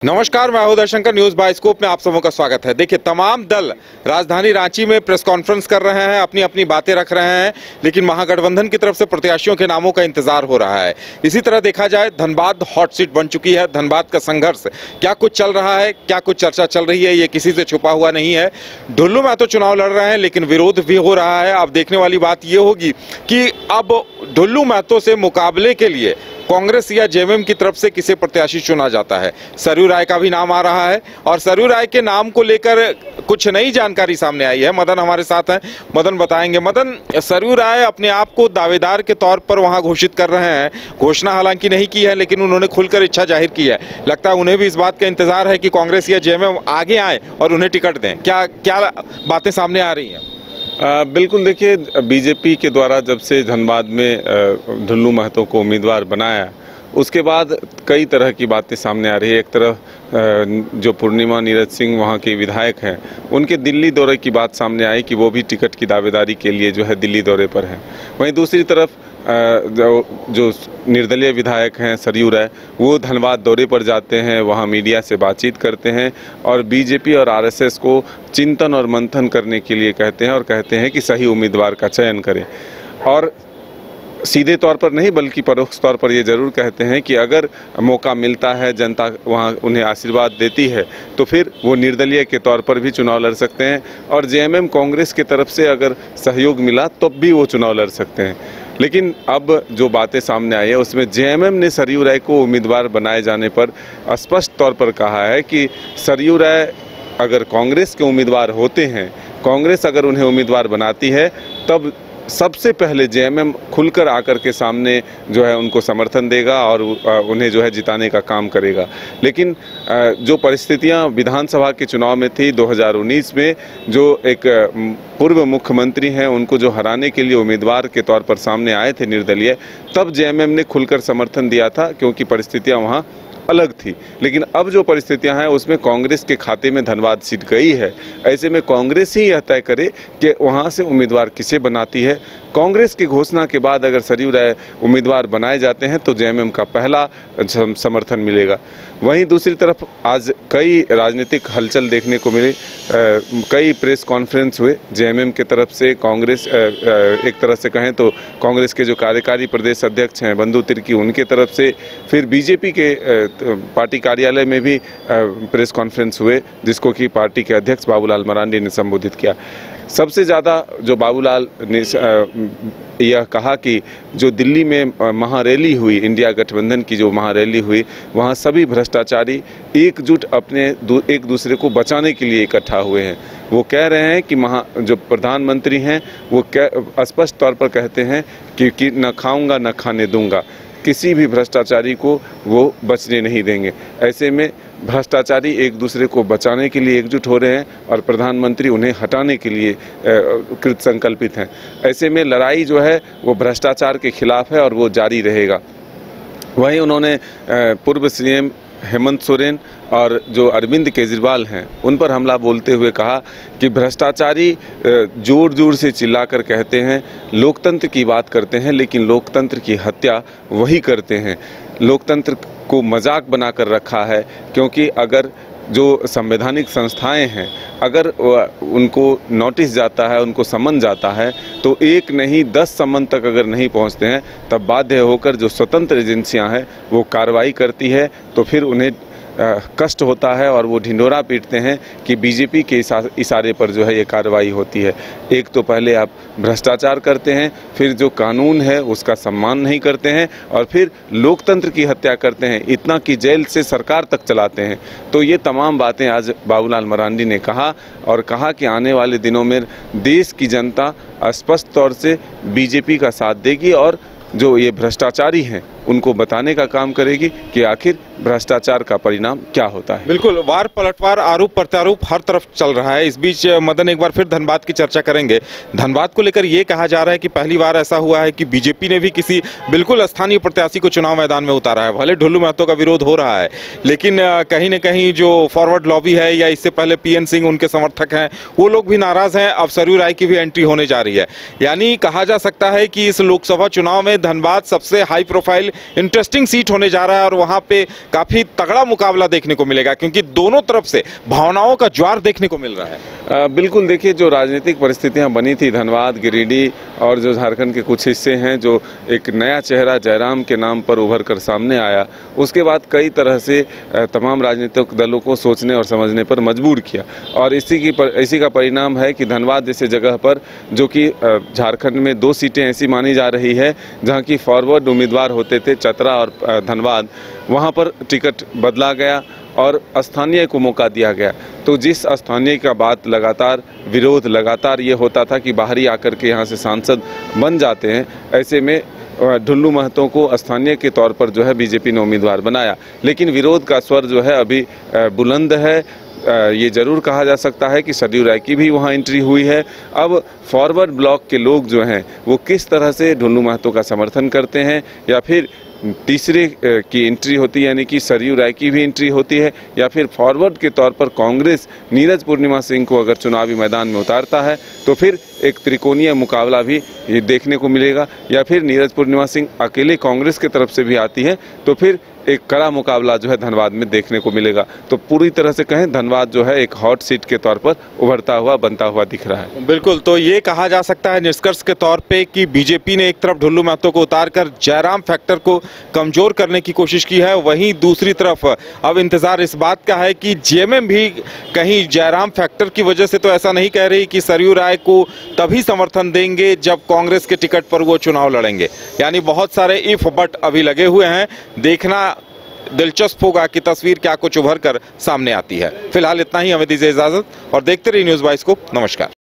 नमस्कार, मैं हूं दर्शंकर। न्यूज बाइस्कोप में आप सबों का स्वागत है। देखिए, तमाम दल राजधानी रांची में प्रेस कॉन्फ्रेंस कर रहे हैं, अपनी अपनी बातें रख रहे हैं, लेकिन महागठबंधन की तरफ से प्रत्याशियों के नामों का इंतजार हो रहा है। इसी तरह देखा जाए, धनबाद हॉट सीट बन चुकी है। धनबाद का संघर्ष क्या कुछ चल रहा है, क्या कुछ चर्चा चल रही है, ये किसी से छुपा हुआ नहीं है। ढुल्लू महतो चुनाव लड़ रहे हैं, लेकिन विरोध भी हो रहा है। अब देखने वाली बात ये होगी कि अब ढुल्लू महतो से मुकाबले के लिए कांग्रेस या जेएमएम की तरफ से किसे प्रत्याशी चुना जाता है। सरयू राय का भी नाम आ रहा है और सरयू राय के नाम को लेकर कुछ नई जानकारी सामने आई है। मदन हमारे साथ हैं, मदन बताएंगे। मदन, सरयू राय अपने आप को दावेदार के तौर पर वहां घोषित कर रहे हैं। घोषणा हालांकि नहीं की है, लेकिन उन्होंने खुलकर इच्छा जाहिर की है। लगता है उन्हें भी इस बात का इंतजार है कि कांग्रेस या जेएमएम आगे आए और उन्हें टिकट दें। क्या क्या बातें सामने आ रही हैं? बिल्कुल, देखिए, बीजेपी के द्वारा जब से धनबाद में ढुल्लू महतो को उम्मीदवार बनाया, उसके बाद कई तरह की बातें सामने आ रही है। एक तरफ जो पूर्णिमा नीरज सिंह वहाँ के विधायक हैं, उनके दिल्ली दौरे की बात सामने आई कि वो भी टिकट की दावेदारी के लिए जो है दिल्ली दौरे पर हैं। वहीं दूसरी तरफ जो निर्दलीय विधायक हैं सरयू राय, वो धनबाद दौरे पर जाते हैं, वहाँ मीडिया से बातचीत करते हैं और बीजेपी और आरएसएस को चिंतन और मंथन करने के लिए कहते हैं और कहते हैं कि सही उम्मीदवार का चयन करें। और सीधे तौर पर नहीं, बल्कि परोक्ष तौर पर ये जरूर कहते हैं कि अगर मौका मिलता है, जनता वहाँ उन्हें आशीर्वाद देती है, तो फिर वो निर्दलीय के तौर पर भी चुनाव लड़ सकते हैं और जेएमएम कांग्रेस की तरफ से अगर सहयोग मिला तो भी वो चुनाव लड़ सकते हैं। लेकिन अब जो बातें सामने आई है, उसमें जेएमएम ने सरयू राय को उम्मीदवार बनाए जाने पर स्पष्ट तौर पर कहा है कि सरयू राय अगर कांग्रेस के उम्मीदवार होते हैं, कांग्रेस अगर उन्हें उम्मीदवार बनाती है, तब सबसे पहले जेएमएम खुलकर आकर के सामने जो है उनको समर्थन देगा और उन्हें जो है जिताने का काम करेगा। लेकिन जो परिस्थितियां विधानसभा के चुनाव में थी 2019 में, जो एक पूर्व मुख्यमंत्री हैं उनको जो हराने के लिए उम्मीदवार के तौर पर सामने आए थे निर्दलीय, तब जेएमएम ने खुलकर समर्थन दिया था, क्योंकि परिस्थितियां वहां अलग थी। लेकिन अब जो परिस्थितियां हैं उसमें कांग्रेस के खाते में धनबाद सीट गई है। ऐसे में कांग्रेस ही यह तय करे कि वहां से उम्मीदवार किसे बनाती है। कांग्रेस की घोषणा के बाद अगर सरयू राय उम्मीदवार बनाए जाते हैं तो जेएमएम का पहला समर्थन मिलेगा। वहीं दूसरी तरफ आज कई राजनीतिक हलचल देखने को मिले, कई प्रेस कॉन्फ्रेंस हुए जेएमएम के तरफ से। कांग्रेस एक तरह से कहें तो कांग्रेस के जो कार्यकारी प्रदेश अध्यक्ष हैं बंधु तिर्की, उनके तरफ से, फिर बीजेपी के पार्टी कार्यालय में भी प्रेस कॉन्फ्रेंस हुए, जिसको कि पार्टी के अध्यक्ष बाबूलाल मरांडी ने संबोधित किया। सबसे ज़्यादा जो बाबूलाल ने यह कहा कि जो दिल्ली में महारैली हुई, इंडिया गठबंधन की जो महारैली हुई, वहाँ सभी भ्रष्टाचारी एकजुट अपने एक दूसरे को बचाने के लिए इकट्ठा हुए हैं। वो कह रहे हैं कि जो प्रधानमंत्री हैं वो स्पष्ट तौर पर कहते हैं कि न खाऊंगा न खाने दूंगा, किसी भी भ्रष्टाचारी को वो बचने नहीं देंगे। ऐसे में भ्रष्टाचारी एक दूसरे को बचाने के लिए एकजुट हो रहे हैं और प्रधानमंत्री उन्हें हटाने के लिए कृत संकल्पित हैं। ऐसे में लड़ाई जो है वो भ्रष्टाचार के खिलाफ है और वो जारी रहेगा। वहीं उन्होंने पूर्व सीएम हेमंत सोरेन और जो अरविंद केजरीवाल हैं उन पर हमला बोलते हुए कहा कि भ्रष्टाचारी जोर जोर से चिल्लाकर कहते हैं, लोकतंत्र की बात करते हैं, लेकिन लोकतंत्र की हत्या वही करते हैं। लोकतंत्र को मजाक बनाकर रखा है, क्योंकि अगर जो संवैधानिक संस्थाएं हैं, अगर उनको नोटिस जाता है, उनको समन जाता है, तो एक नहीं 10 समन तक अगर नहीं पहुंचते हैं, तब बाध्य होकर जो स्वतंत्र एजेंसियां हैं वो कार्रवाई करती है। तो फिर उन्हें कष्ट होता है और वो ढिंढोरा पीटते हैं कि बीजेपी के इशारे पर जो है ये कार्रवाई होती है। एक तो पहले आप भ्रष्टाचार करते हैं, फिर जो कानून है उसका सम्मान नहीं करते हैं और फिर लोकतंत्र की हत्या करते हैं, इतना कि जेल से सरकार तक चलाते हैं। तो ये तमाम बातें आज बाबूलाल मरांडी ने कहा और कहा कि आने वाले दिनों में देश की जनता स्पष्ट तौर से बीजेपी का साथ देगी और जो ये भ्रष्टाचारी हैं उनको बताने का काम करेगी कि आखिर भ्रष्टाचार का परिणाम क्या होता है। बिल्कुल, वार पलटवार, आरोप प्रत्यारोप हर तरफ चल रहा है। इस बीच मदन, एक बार फिर धनबाद की चर्चा करेंगे। धनबाद को लेकर ये कहा जा रहा है कि पहली बार ऐसा हुआ है कि बीजेपी ने भी किसी बिल्कुल स्थानीय प्रत्याशी को चुनाव मैदान में उतारा है। भले ढुल्लू महतो का विरोध हो रहा है, लेकिन कहीं न कहीं जो फॉरवर्ड लॉबी है या इससे पहले पीएन सिंह उनके समर्थक हैं, वो लोग भी नाराज हैं। अब सरयू राय की भी एंट्री होने जा रही है। यानी कहा जा सकता है कि इस लोकसभा चुनाव में धनबाद सबसे हाई प्रोफाइल इंटरेस्टिंग सीट होने जा रहा है और वहां पे काफी तगड़ा मुकाबला देखने को मिलेगा, क्योंकि दोनों तरफ से भावनाओं का ज्वार देखने को मिल रहा है। बिल्कुल, देखिए जो राजनीतिक परिस्थितियां बनी थी धनबाद, गिरिडीह और जो झारखंड के कुछ हिस्से हैं, जो एक नया चेहरा जयराम के नाम पर उभर कर सामने आया, उसके बाद कई तरह से तमाम राजनीतिक दलों को सोचने और समझने पर मजबूर किया। और इसी का परिणाम है कि धनबाद जैसे जगह पर, जो कि झारखंड में 2 सीटें ऐसी मानी जा रही है जहां की फॉरवर्ड उम्मीदवार होते थे चतरा और धनबाद, वहां पर टिकट बदला गया और स्थानीय को मौका दिया गया। तो जिस स्थानीय का बात लगातार विरोध लगातार ये होता था कि बाहरी आकर के यहाँ से सांसद बन जाते हैं, ऐसे में ढुल्लू महतो को स्थानीय के तौर पर जो है बीजेपी ने उम्मीदवार बनाया। लेकिन विरोध का स्वर जो है अभी बुलंद है। ये जरूर कहा जा सकता है कि सरयू राय की भी वहाँ एंट्री हुई है। अब फॉरवर्ड ब्लॉक के लोग जो हैं वो किस तरह से ढुल्लू महतो का समर्थन करते हैं, या फिर तीसरे की एंट्री होती है, यानी कि सरयू राय की भी एंट्री होती है, या फिर फॉरवर्ड के तौर पर कांग्रेस नीरज पूर्णिमा सिंह को अगर चुनावी मैदान में उतारता है तो फिर एक त्रिकोणीय मुकाबला भी ये देखने को मिलेगा, या फिर नीरज पूर्णिमा सिंह अकेले कांग्रेस की तरफ से भी आती है तो फिर एक कड़ा मुकाबला जो है धनबाद में देखने को मिलेगा। तो पूरी तरह से कहें धनबाद जो है एक हॉट सीट के तौर पर उभरता हुआ बनता हुआ दिख रहा है। बिल्कुल, तो ये कहा जा सकता है निष्कर्ष के तौर पे कि बीजेपी ने एक तरफ ढुल्लू महतो को उतारकर जयराम फैक्टर को कमजोर करने की कोशिश की है, वहीं दूसरी तरफ अब इंतजार इस बात का है कि जेएमएम भी कहीं जयराम फैक्टर की वजह से तो ऐसा नहीं कह रही कि सरयू राय को तभी समर्थन देंगे जब कांग्रेस के टिकट पर वो चुनाव लड़ेंगे। यानी बहुत सारे इफ बट अभी लगे हुए हैं। देखना दिलचस्प होगा कि तस्वीर क्या कुछ उभर कर सामने आती है। फिलहाल इतना ही, हमें दीजिए इजाजत और देखते रहिए न्यूज़ बाइस्कोप। नमस्कार।